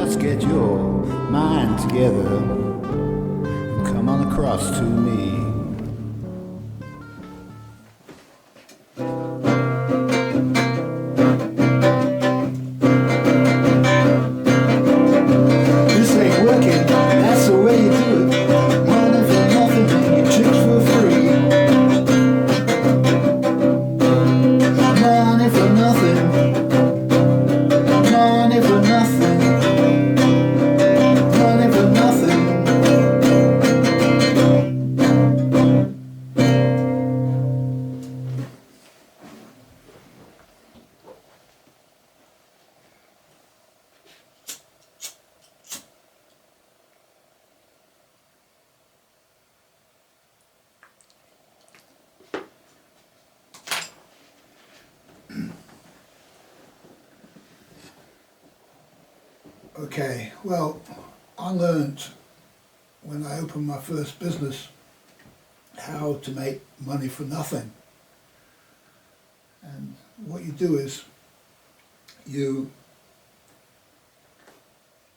just get your mind together and come on across to me. This ain't working, that's the way you do it. Money for nothing and your tricks for free. Money for nothing. Money for nothing. Money for nothing. Okay, well, I learned when I opened my first business how to make money for nothing. And what you do is you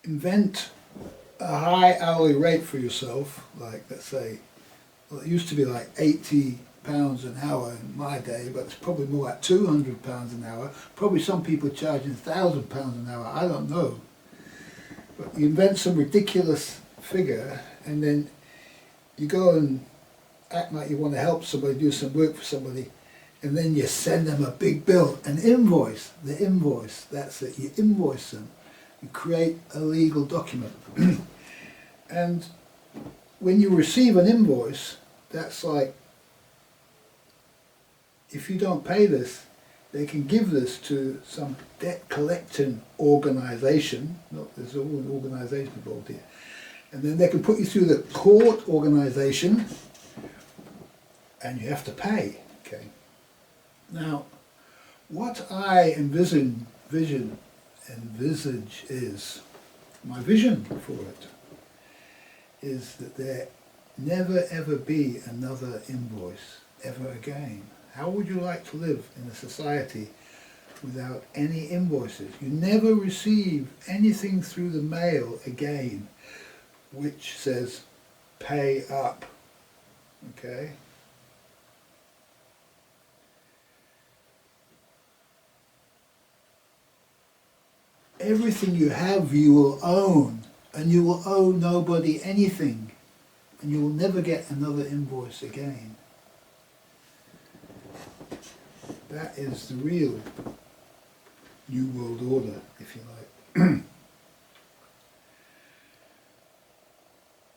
invent a high hourly rate for yourself, like let's say, well, it used to be like £80 an hour in my day, but it's probably more like £200 an hour. Probably some people charging £1,000 an hour, I don't know. But you invent some ridiculous figure and then you go and act like you want to help somebody, do some work for somebody, and then you send them a big bill, an invoice, the invoice, that's it, you invoice them, you create a legal document. And when you receive an invoice, that's like, if you don't pay this, they can give this to some debt collecting organisation. Look, there's all an organisation involved here. And then they can put you through the court organisation and you have to pay. Okay. Now, what I envisage is, my vision for it, is that there never ever be another invoice ever again. How would you like to live in a society without any invoices? You never receive anything through the mail again which says pay up, okay? Everything you have you will own, and you will owe nobody anything, and you will never get another invoice again. That is the real New World Order, if you like.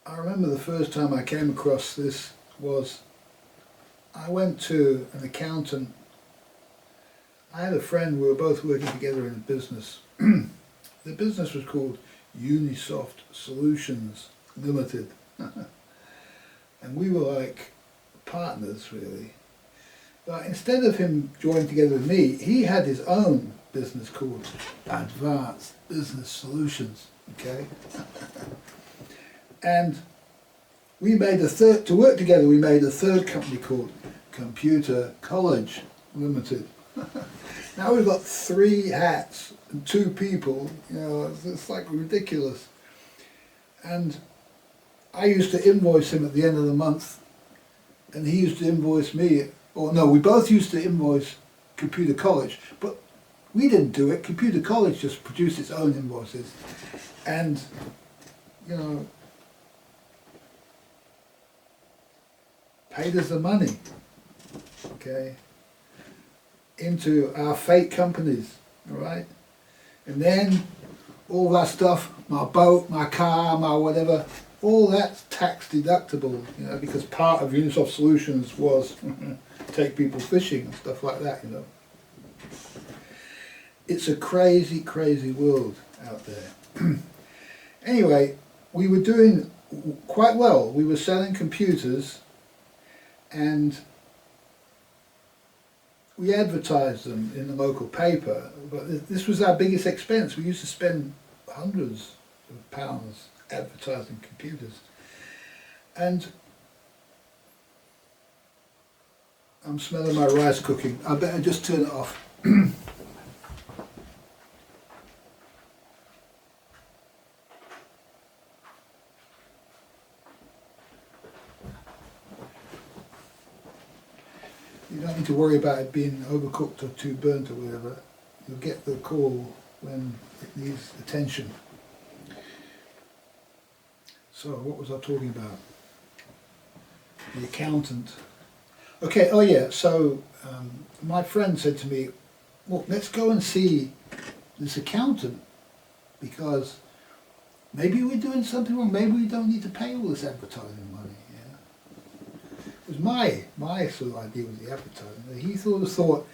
I remember the first time I came across this was, I went to an accountant. I had a friend, we were both working together in a business. The business was called Unisoft Solutions Limited. And we were like partners, really. But instead of him joining together with me, he had his own business called Advanced Business Solutions, okay? And we made to work together, we made a third company called Computer College Limited. Now we've got 3 hats and 2 people, you know, it's like ridiculous. And I used to invoice him at the end of the month, and he used to invoice me. Or no, we both used to invoice Computer College, but we didn't do it. Computer College just produced its own invoices. And, you know, paid us the money, okay, into our fake companies, all right? And then all that stuff, my boat, my car, my whatever, all that's tax deductible, you know, because part of Unisoft Solutions was take people fishing and stuff like that, you know. It's a crazy, crazy world out there. Anyway, we were doing quite well. We were selling computers and we advertised them in the local paper, but this was our biggest expense. We used to spend hundreds of pounds advertising computers. And I'm smelling my rice cooking. I better just turn it off. You don't need to worry about it being overcooked or too burnt or whatever. You'll get the call when it needs attention. So, what was I talking about? The accountant. Okay, oh yeah, so my friend said to me, well, let's go and see this accountant, because maybe we're doing something wrong, maybe we don't need to pay all this advertising money. Yeah? It was my sort of idea with the advertising. He sort of thought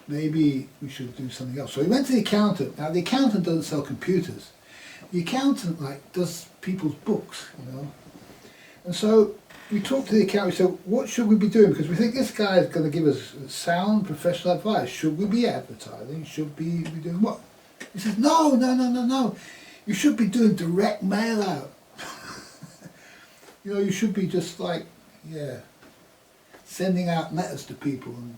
maybe we should do something else. So he went to the accountant. Now the accountant doesn't sell computers. The accountant does people's books, you know. And so we talked to the accountant, we said, what should we be doing? Because we think this guy is going to give us sound professional advice. Should we be advertising? Should we be doing what? He says, no. You should be doing direct mail out. You know, you should be just sending out letters to people and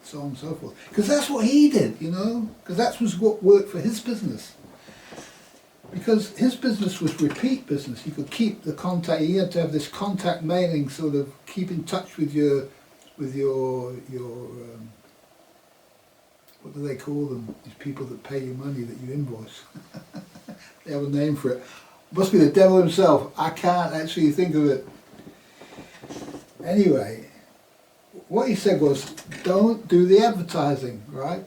so on and so forth. Because that's what he did, you know, because that was what worked for his business. Because his business was repeat business. You could keep the contact. You had to have this contact mailing, sort of keep in touch with your what do they call them? These people that pay you money that you invoice. They have a name for it. Must be the devil himself. I can't actually think of it. Anyway, what he said was, don't do the advertising, right?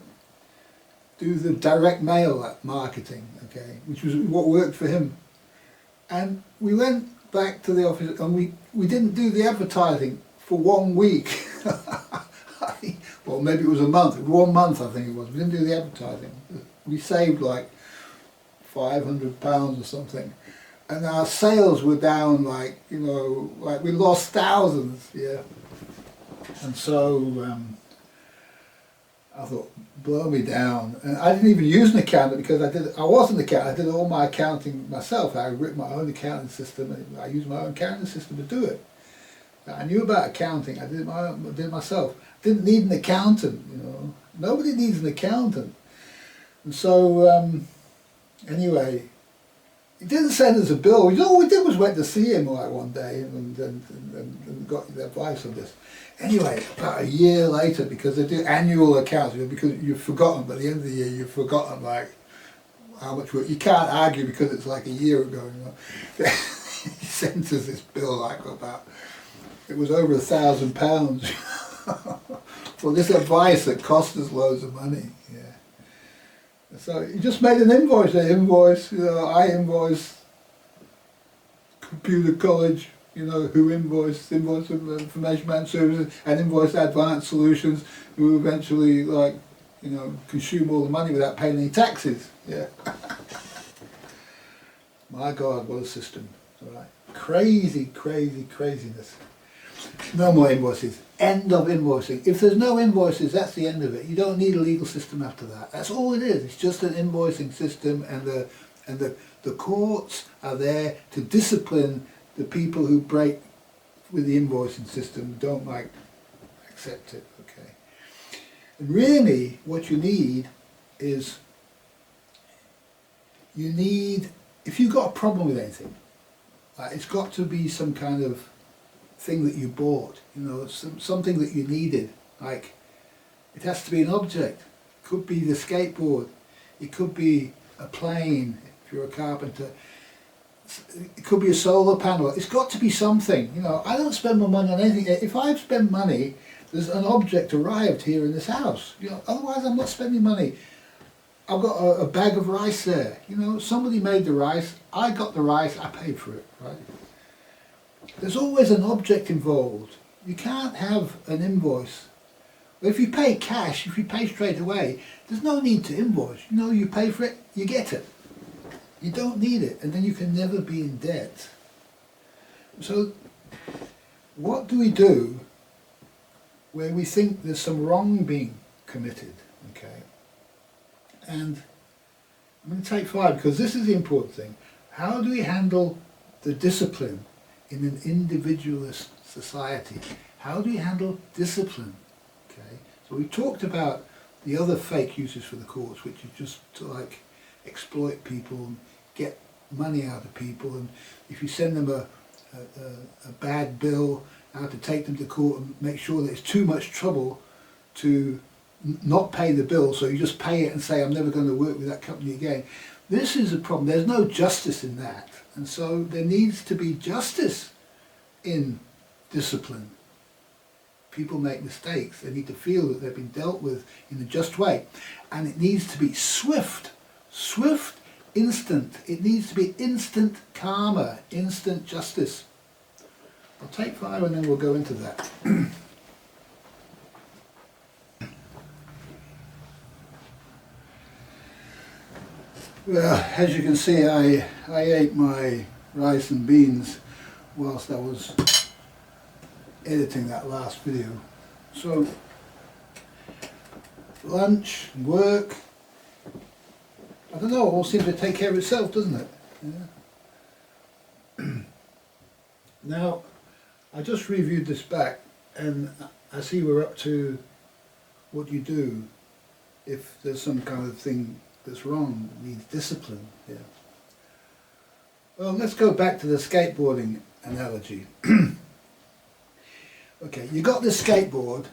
Do the direct mail marketing, okay, which was what worked for him. And we went back to the office and we didn't do the advertising for 1 week. Well, maybe it was a month. 1 month, I think it was. We didn't do the advertising. We saved like £500 or something. And our sales were down we lost thousands, yeah. And so I thought, blow me down. And I didn't even use an accountant because I wasn't an accountant. I did all my accounting myself. I wrote my own accounting system and I used my own accounting system to do it. I knew about accounting. I did it myself. Didn't need an accountant, you know. Nobody needs an accountant. And so, anyway, he didn't send us a bill. All we did was went to see him one day and got the advice on this. Anyway, about a year later, because they do annual accounts, because you've forgotten, by the end of the year, you've forgotten how much work. You can't argue because it's like a year ago, you know. He sent us this bill it was over £1,000 for this advice that cost us loads of money. Yeah. So he just made an invoice. I invoiced computer college, you know, who invoiced information management services and invoiced advanced solutions, who eventually consume all the money without paying any taxes. Yeah. My God, what a system. All right. Craziness. No more invoices. End of invoicing. If there's no invoices, that's the end of it. You don't need a legal system after that. That's all it is. It's just an invoicing system, and the courts are there to discipline the people who break with the invoicing system, don't accept it. Okay. And really, what you need is if you've got a problem with anything, it's got to be some kind of thing that you bought, you know, something that you needed. Like, it has to be an object. It could be the skateboard. It could be a plane, if you're a carpenter. It could be a solar panel. It's got to be something, you know. I don't spend my money on anything. If I spend money, there's an object arrived here in this house. You know, otherwise I'm not spending money. I've got a bag of rice there. You know, somebody made the rice. I got the rice. I paid for it, right? There's always an object involved. You can't have an invoice. If you pay cash, if you pay straight away, there's no need to invoice. You know, you pay for it, you get it. You don't need it, and then you can never be in debt. So, what do we do where we think there's some wrong being committed? Okay. And I'm going to take 5 because this is the important thing. How do we handle the discipline in an individualist society? How do we handle discipline? Okay. So we talked about the other fake uses for the courts, which is just to exploit people and get money out of people, and if you send them a bad bill, how to take them to court and make sure that it's too much trouble to not pay the bill, so you just pay it and say, I'm never going to work with that company again. This is a problem. There's no justice in that. And so there needs to be justice in discipline. People make mistakes. They need to feel that they've been dealt with in a just way. And it needs to be swift, instant. It needs to be instant karma, instant justice. I'll take 5 and then we'll go into that. Well, as you can see, I ate my rice and beans whilst I was editing that last video. So, lunch, work, I don't know, it all seems to take care of itself, doesn't it? Yeah. Now, I just reviewed this back and I see we're up to what you do if there's some kind of thing that's wrong, needs discipline. Yeah. Well, let's go back to the skateboarding analogy. Okay, you got this skateboard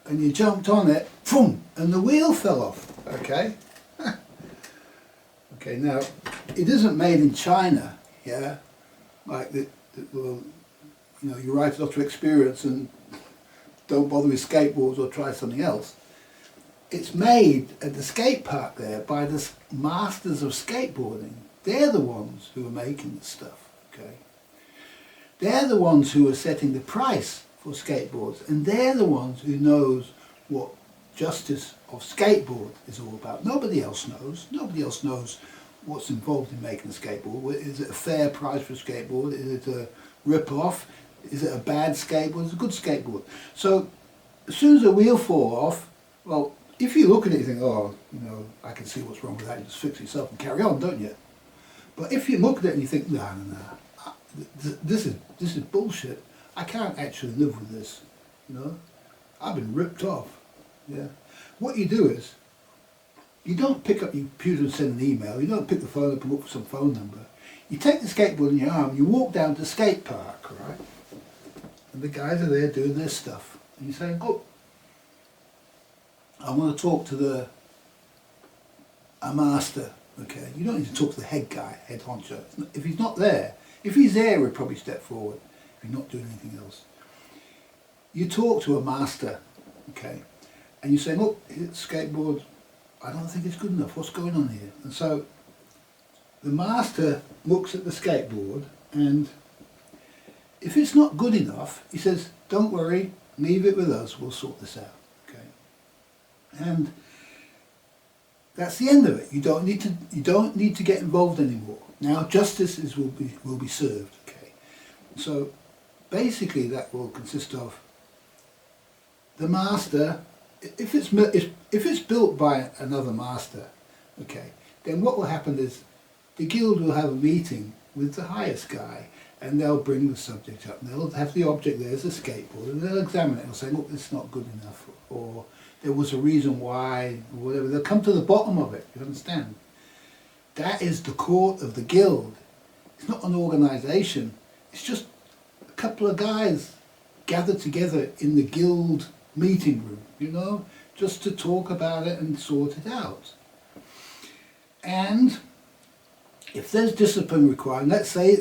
and you jumped on it, boom, and the wheel fell off. Okay. Okay, now it isn't made in China, yeah, like well, you know, you ride it off to experience and don't bother with skateboards or try something else. It's made at the skate park there by the masters of skateboarding. They're the ones who are making the stuff, okay? They're the ones who are setting the price for skateboards, and they're the ones who knows what justice of skateboard is all about. Nobody else knows. Nobody else knows what's involved in making a skateboard. Is it a fair price for a skateboard? Is it a rip-off? Is it a bad skateboard? Is it a good skateboard? So as soon as the wheel falls off, well, if you look at it you think, oh, you know, I can see what's wrong with that, you just fix it yourself and carry on, don't you? But if you look at it and you think, no, this is bullshit, I can't actually live with this, you know, I've been ripped off, yeah. What you do is, you don't pick up your computer and send an email, you don't pick the phone up and look for some phone number. You take the skateboard in your arm, you walk down to the skate park, right? And the guys are there doing their stuff. And you say, oh, I want to talk to a master, okay? You don't need to talk to the head guy, head honcho. If he's not there, if he's there, he'll probably step forward if you're not doing anything else. You talk to a master, okay? And you say, look, skateboard, I don't think it's good enough. What's going on here? And so the master looks at the skateboard, and if it's not good enough, he says, don't worry, leave it with us, we'll sort this out. And that's the end of it. You don't need to get involved anymore. Now justice will be served. Okay. So basically that will consist of the master. If it's built by another master, okay, then what will happen is the guild will have a meeting with the highest guy, and they'll bring the subject up. And they'll have the object there as a skateboard, and they'll examine it and say, look, it's not good enough, or there was a reason why, or whatever. They'll come to the bottom of it, you understand? That is the court of the guild. It's not an organisation. It's just a couple of guys gathered together in the guild meeting room, you know, just to talk about it and sort it out. And if there's discipline required, let's say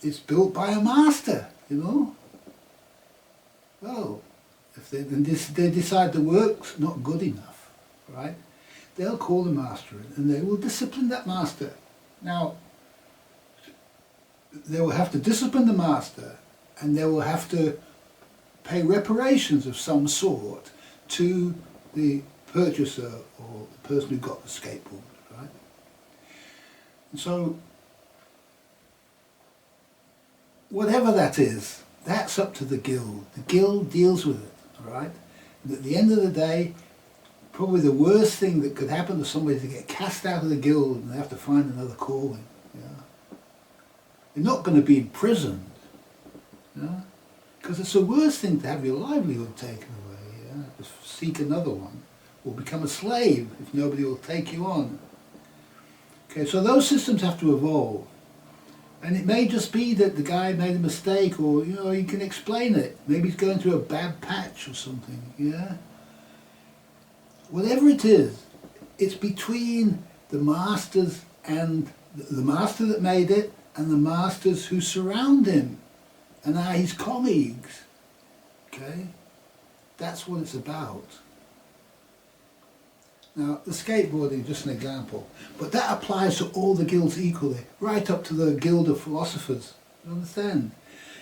it's built by a master, you know, well, if they decide the work's not good enough, right, they'll call the master in and they will discipline that master. Now, they will have to discipline the master, and they will have to pay reparations of some sort to the purchaser or the person who got the skateboard, right? And so, whatever that is, that's up to the guild. The guild deals with it, all right? And at the end of the day, probably the worst thing that could happen to somebody is to get cast out of the guild and they have to find another calling. Yeah. They're not going to be imprisoned, you know? Because it's the worst thing to have your livelihood taken away. Yeah? Just seek another one, or become a slave if nobody will take you on. Okay, so those systems have to evolve. And it may just be that the guy made a mistake, or, you know, you can explain it. Maybe he's going through a bad patch or something, yeah? Whatever it is, it's between the masters and the master that made it and the masters who surround him and are his colleagues, okay? That's what it's about. Now, the skateboarding is just an example, but that applies to all the guilds equally, right up to the Guild of Philosophers, you understand?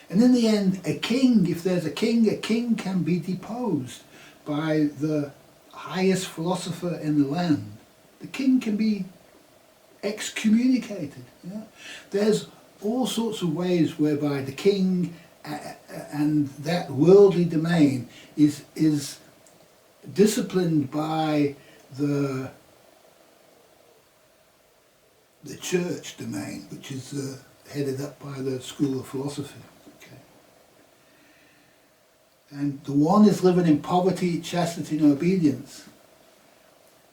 And in the end, a king, if there's a king can be deposed by the highest philosopher in the land. The king can be excommunicated. Yeah? There's all sorts of ways whereby the king and that worldly domain is disciplined by the church domain, which is headed up by the school of philosophy. Okay. And the one is living in poverty, chastity and obedience.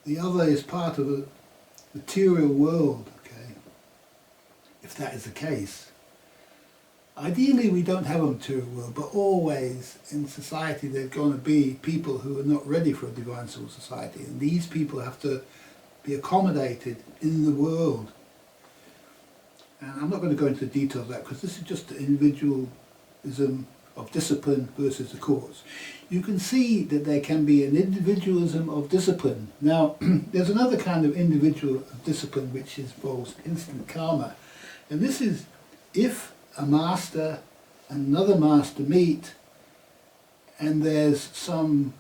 The other is part of a material world, okay, if that is the case. Ideally we don't have a material world, but always in society there's going to be people who are not ready for a divine civil society, and these people have to be accommodated in the world. And I'm not going to go into the details of that because this is just the individualism of discipline versus the cause. You can see that there can be an individualism of discipline. Now, there's another kind of individual discipline which involves instant karma. And this is if a master and another master meet and there's some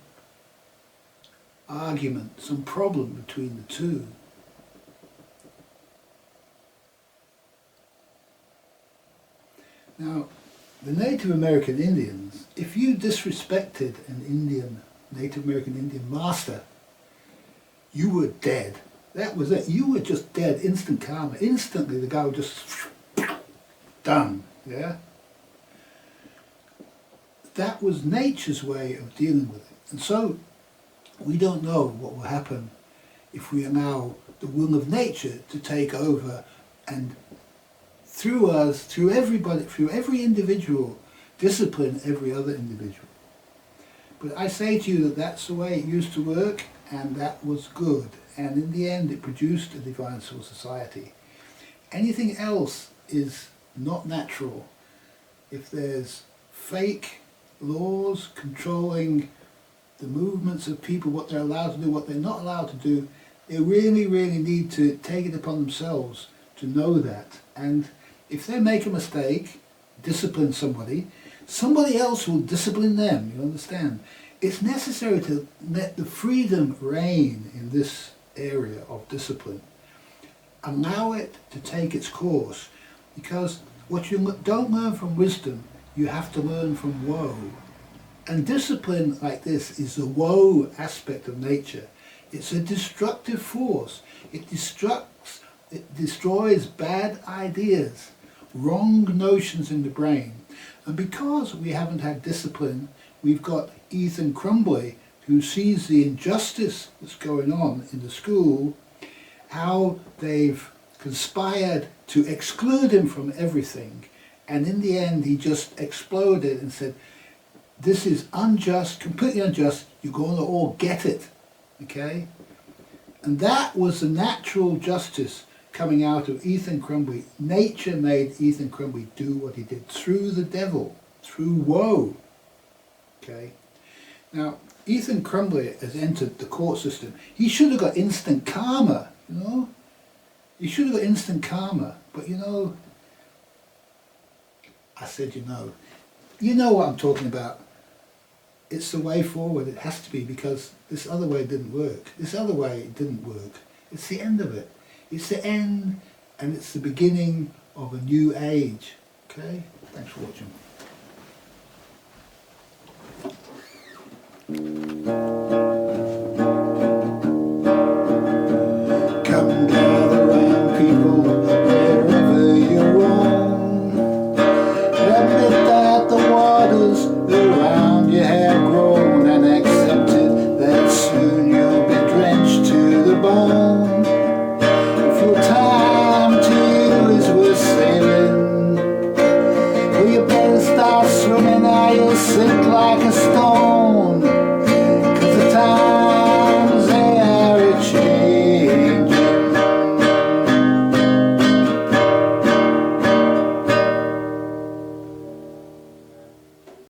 argument, some problem between the two. Now, the Native American Indians, if you disrespected an Native American Indian master, you were dead. That was it. You were just dead, instant karma. Instantly the guy would just done, yeah? That was nature's way of dealing with it. And so we don't know what will happen if we allow the will of nature to take over and through us, through everybody, through every individual, discipline every other individual. But I say to you that that's the way it used to work, and that was good. And in the end it produced a divine civil society. Anything else is not natural. If there's fake laws controlling the movements of people, what they're allowed to do, what they're not allowed to do, they really, really need to take it upon themselves to know that. And if they make a mistake, discipline somebody, somebody else will discipline them, you understand? It's necessary to let the freedom reign in this area of discipline. Allow it to take its course, because what you don't learn from wisdom, you have to learn from woe. And discipline like this is the woe aspect of nature. It's a destructive force. It destroys bad ideas, wrong notions in the brain. And because we haven't had discipline, we've got Ethan Crumbley, who sees the injustice that's going on in the school, how they've conspired to exclude him from everything. And in the end, he just exploded and said, this is unjust, completely unjust, you're going to all get it, okay? And that was the natural justice coming out of Ethan Crumbley. Nature made Ethan Crumbley do what he did through the devil, through woe, okay? Now, Ethan Crumbley has entered the court system. He should have got instant karma, you know? He should have got instant karma, but you know, I said you know what I'm talking about. It's the way forward, it has to be, because this other way didn't work. This other way didn't work. It's the end of it. It's the end, and it's the beginning of a new age. Okay? Thanks for watching. Come gather round, people, wherever you roam. Admit that the waters around you have grown, and accepted that soon you'll be drenched to the bone. If your time to you is worth saving, start swimming, are you sinking?